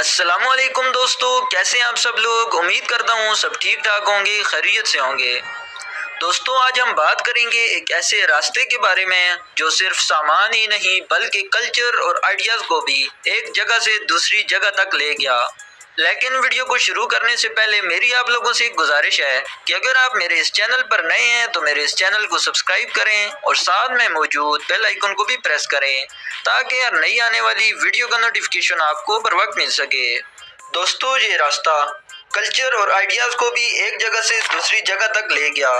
अस्सलामुअलैकुम दोस्तों, कैसे हैं आप सब लोग। उम्मीद करता हूँ सब ठीक ठाक होंगे, खैरियत से होंगे। दोस्तों, आज हम बात करेंगे एक ऐसे रास्ते के बारे में जो सिर्फ सामान ही नहीं बल्कि कल्चर और आइडियाज़ को भी एक जगह से दूसरी जगह तक ले गया। लेकिन वीडियो को शुरू करने से पहले मेरी आप लोगों से एक गुजारिश है कि अगर आप मेरे इस चैनल पर नए हैं तो मेरे इस चैनल को सब्सक्राइब करें और साथ में मौजूद बेल आइकन को भी प्रेस करें ताकि हर नई आने वाली वीडियो का नोटिफिकेशन आपको बर वक्त मिल सके। दोस्तों, ये रास्ता कल्चर और आइडियाज़ को भी एक जगह से दूसरी जगह तक ले गया।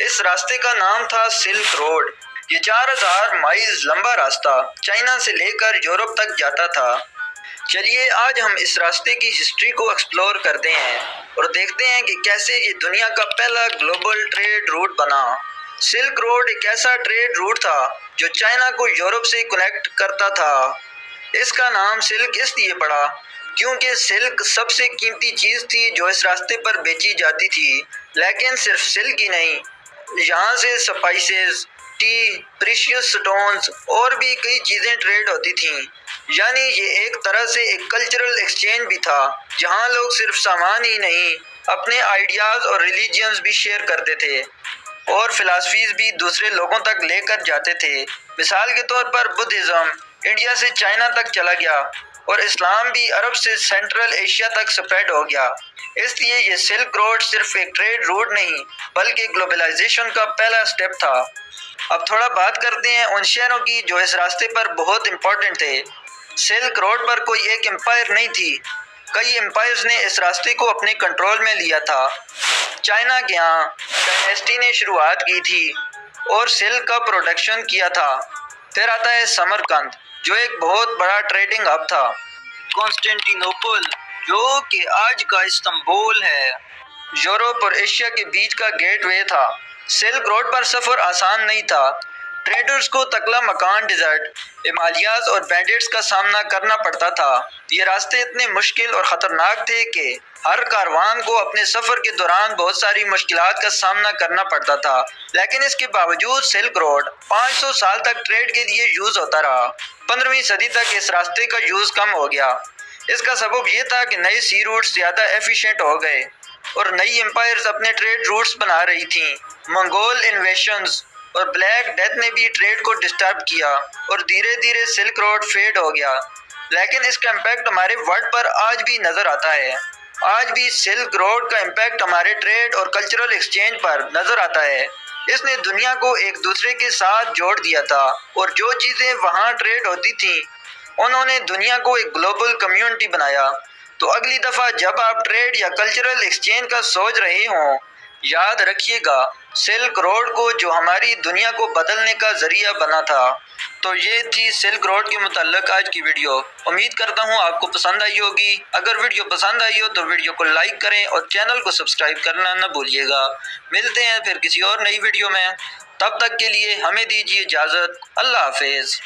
इस रास्ते का नाम था सिल्क रोड। ये 4000 माइल लंबा रास्ता चाइना से लेकर यूरोप तक जाता था। चलिए आज हम इस रास्ते की हिस्ट्री को एक्सप्लोर करते हैं और देखते हैं कि कैसे ये दुनिया का पहला ग्लोबल ट्रेड रूट बना। सिल्क रोड एक ऐसा ट्रेड रूट था जो चाइना को यूरोप से कनेक्ट करता था। इसका नाम सिल्क इसलिए पड़ा क्योंकि सिल्क सबसे कीमती चीज़ थी जो इस रास्ते पर बेची जाती थी। लेकिन सिर्फ सिल्क ही नहीं, यहाँ से स्पाइसेस, टी, प्रीशियस स्टोन्स और भी कई चीज़ें ट्रेड होती थीं। यानी ये एक तरह से एक कल्चरल एक्सचेंज भी था जहाँ लोग सिर्फ सामान ही नहीं अपने आइडियाज़ और रिलीजियंस भी शेयर करते थे और फिलासफीज भी दूसरे लोगों तक लेकर जाते थे। मिसाल के तौर पर बुद्धिज़्म इंडिया से चाइना तक चला गया और इस्लाम भी अरब से सेंट्रल एशिया तक स्प्रेड हो गया। इसलिए ये सिल्क रोड सिर्फ एक ट्रेड रूट नहीं बल्कि ग्लोबलाइजेशन का पहला स्टेप था। अब थोड़ा बात करते हैं उन शहरों की जो इस रास्ते पर बहुत इम्पोर्टेंट थे। सिल्क रोड पर कोई एक एम्पायर नहीं थी, कई एम्पायर्स ने इस रास्ते को अपने कंट्रोल में लिया था। चाइना के यहाँ डायनेस्टी ने शुरुआत की थी और सिल्क का प्रोडक्शन किया था। फिर आता है समरकंद जो एक बहुत बड़ा ट्रेडिंग हब था। कॉन्स्टेंटिनोपल जो कि आज का इस्तांबुल है, यूरोप और एशिया के बीच का गेटवे था। सिल्क रोड पर सफ़र आसान नहीं था। ट्रेडर्स को तकला मकान, डिजर्ट, हिमालयाज और बैंडेट्स का सामना करना पड़ता था। ये रास्ते इतने मुश्किल और ख़तरनाक थे कि हर कारवान को अपने सफ़र के दौरान बहुत सारी मुश्किलात का सामना करना पड़ता था। लेकिन इसके बावजूद सिल्क रोड 500 साल तक ट्रेड के लिए यूज़ होता रहा। 15वीं सदी तक इस रास्ते का यूज़ कम हो गया। इसका सबब यह था कि नए सी रूट्स ज़्यादा एफिशिएंट हो गए और नई एम्पायर्स अपने ट्रेड रूट्स बना रही थीं। मंगोल इन्वेशंस और ब्लैक डेथ ने भी ट्रेड को डिस्टर्ब किया और धीरे धीरे सिल्क रोड फेड हो गया। लेकिन इसका इम्पैक्ट हमारे वर्ल्ड पर आज भी नज़र आता है। आज भी सिल्क रोड का इम्पैक्ट हमारे ट्रेड और कल्चरल एक्सचेंज पर नज़र आता है। इसने दुनिया को एक दूसरे के साथ जोड़ दिया था और जो चीज़ें वहाँ ट्रेड होती थीं उन्होंने दुनिया को एक ग्लोबल कम्युनिटी बनाया। तो अगली दफ़ा जब आप ट्रेड या कल्चरल एक्सचेंज का सोच रहे हों, याद रखिएगा सिल्क रोड को जो हमारी दुनिया को बदलने का ज़रिया बना था। तो ये थी सिल्क रोड के मुताल्लिक़ आज की वीडियो। उम्मीद करता हूँ आपको पसंद आई होगी। अगर वीडियो पसंद आई हो तो वीडियो को लाइक करें और चैनल को सब्सक्राइब करना न भूलिएगा। मिलते हैं फिर किसी और नई वीडियो में, तब तक के लिए हमें दीजिए इजाज़त। अल्लाह हाफिज़।